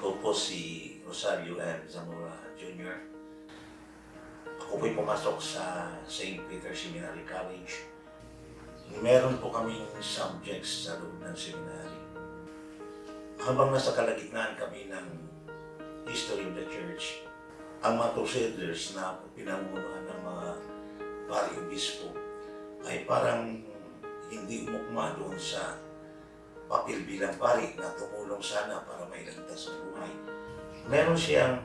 Ako po si Rosario M. Zamora Jr. Ako po'y pumasok sa St. Peter Seminary College. Meron po kaming subjects sa loob ng seminary. Habang nasa kalagitnaan kami ng history of the church, ang mga crusaders na pinangunahan ng mga pari-obispo ay parang hindi umukma doon sa papel bilang pari na tumulong sana para may ligtas ang buhay. Meron siyang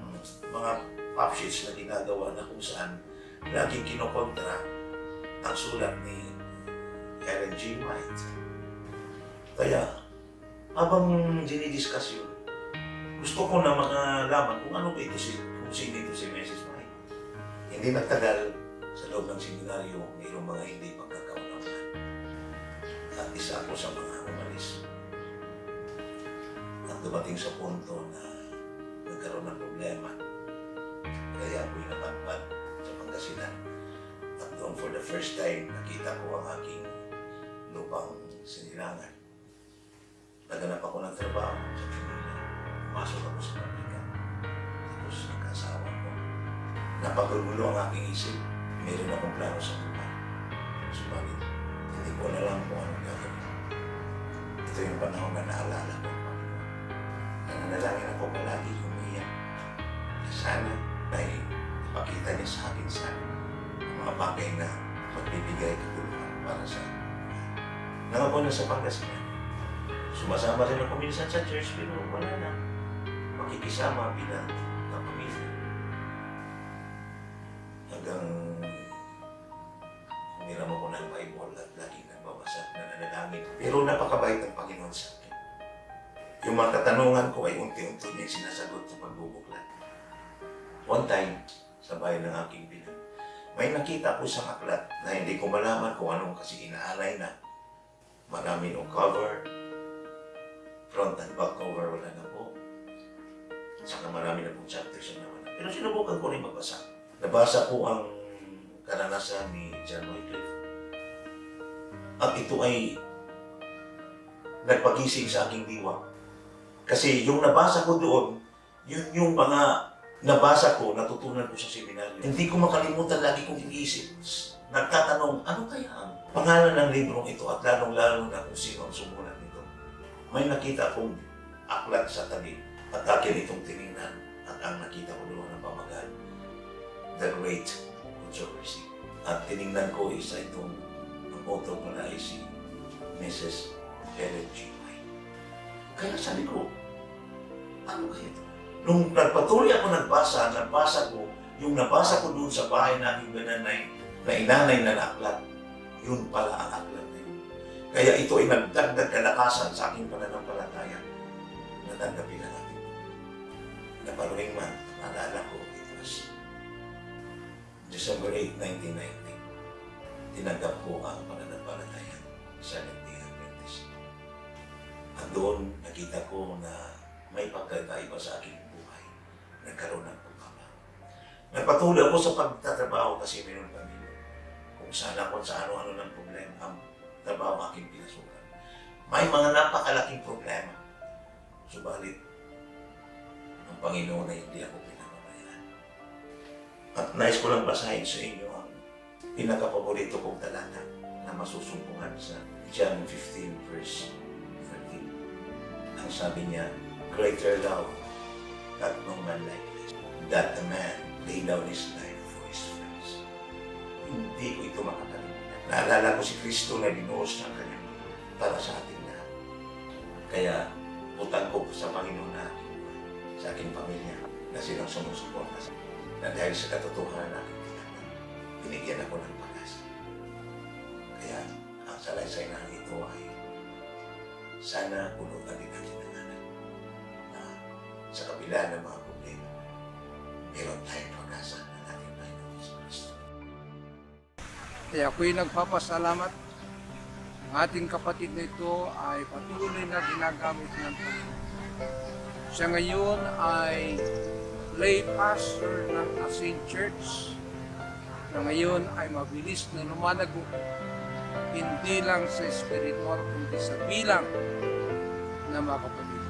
mga pop sheets na ginagawa na kung saan laging kinokontra ang sulat ni Ellen G. White. Kaya, habang dinidiscuss yun, gusto ko na makalaman kung ano ba ito kung sino ito si Mrs. White. Hindi nagtagal sa loob ng seminaryo, mayroong mga hindi pagkakaunawan. At isa ako sa mga umalis. At dumating sa punto na nagkaroon ng problema. Kaya ako'y napagpag sa Pangasinan. At doon for the first time, nakita ko ang aking lupang sinilangan. Naganap ako ng trabaho sa Manila. Pumasok ako sa Manila. Tapos nagkasawa ko. Napagulo ang aking isip. Meron akong plano sa buhay. Subalit, hindi ko na lang kung anong gagawin. Ito yung panahon na naalala ko. Nananalangin ako palagi umiyak. Sana ay ipakita niya sa akin sana ang mga bagay na magbibigay katulungan para sa akin. Nangako na sa Pangasinan. Sumasama rin ako minsan sa church pero wala na. Makikisama bilang kapamilya. Hanggang humiram ako ng Bible at lagi nagbabasa na nanalangin. Pero napakabait ng Panginoon sa akin. Yung mga katanungan ko ay unti-unti niya sinasagot sa pagbubuklat. One time, sa bahay ng aking bilang, may nakita ko sa aklat na hindi ko malaman kung anong kasi inaalay na. Marami ng cover, front and back cover, wala na po. Saka marami na po chapters na naman. Pero sinubukan ko rin magbasa. Nabasa po ang karanasan ni John Wycliffe. At ito ay nagpagising sa aking diwa. Kasi yung nabasa ko doon, yun yung mga nabasa ko, natutunan ko sa seminaryo. Hindi ko makalimutan, lagi kong iniisip. Nagtatanong, ano kaya ang pangalan ng librong ito at lalong-lalo na kung sino ang sumulat nito. May nakita akong aklat sa tabi at akin itong tinignan at ang nakita ko doon ang pamagal, The Great Controversy. At tinignan ko isa itong ang author pala ay si Mrs. Ellen G. White. Kaya sabi ko, ano kaya ito? Nung nagpatuloy ako nagbasa ko, yung nabasa ko doon sa bahay namin nanay, na inanay na aklat, yun pala ang aklat na yun. Kaya ito ay nagdagdag kalakasan sa aking pananampalataya na tanggapin na natin. The following month, naalala ko, it was December 8, 1990. Tinanggap ko ang pananampalataya sa Seventh-day Adventist. At doon, nakita ko na may pagkakaiba sa aking buhay. Nagkaroon ng pagbabago. Nagpatuloy ako sa pagtatrabaho kasi mayroon kami. Kung saan ako sa ano-ano ng problema ang trabaho ang aking pinasukan. May mga napakalaking problema. Subalit, ang Panginoon ay hindi ako pinamamayaan. At nais ko lang basahin sa inyo ang pinakapaborito kong talata na masusumpungan sa John 15 verse 13. Ang sabi niya, greater love that no man like this, that a man lay down his life for his friends. Hindi ko ito makakalimutan. Naalala ko si Kristo na binuhos ng kanyang para sa ating lahat. Kaya, utang ko sa Panginoon na sa aking pamilya na silang sumusuporta sa na dahil sa katotohanan natin binigyan ako ng pag-asa. Kaya, ang salaysay na ito ay sana punutan din natin ng anak na sa kabila ng mga problema, meron tayong pag-asa na natin Panginoon Hesus Kristo. Kaya ako'y nagpapasalamat. Ang ating kapatid na ito ay patuloy na ginagamit ng Panginoon. Siya ngayon ay lay pastor ng Asin Church na ngayon ay mabilis na lumalago hindi lang sa spiritual kundi sa bilang na mga kapatid.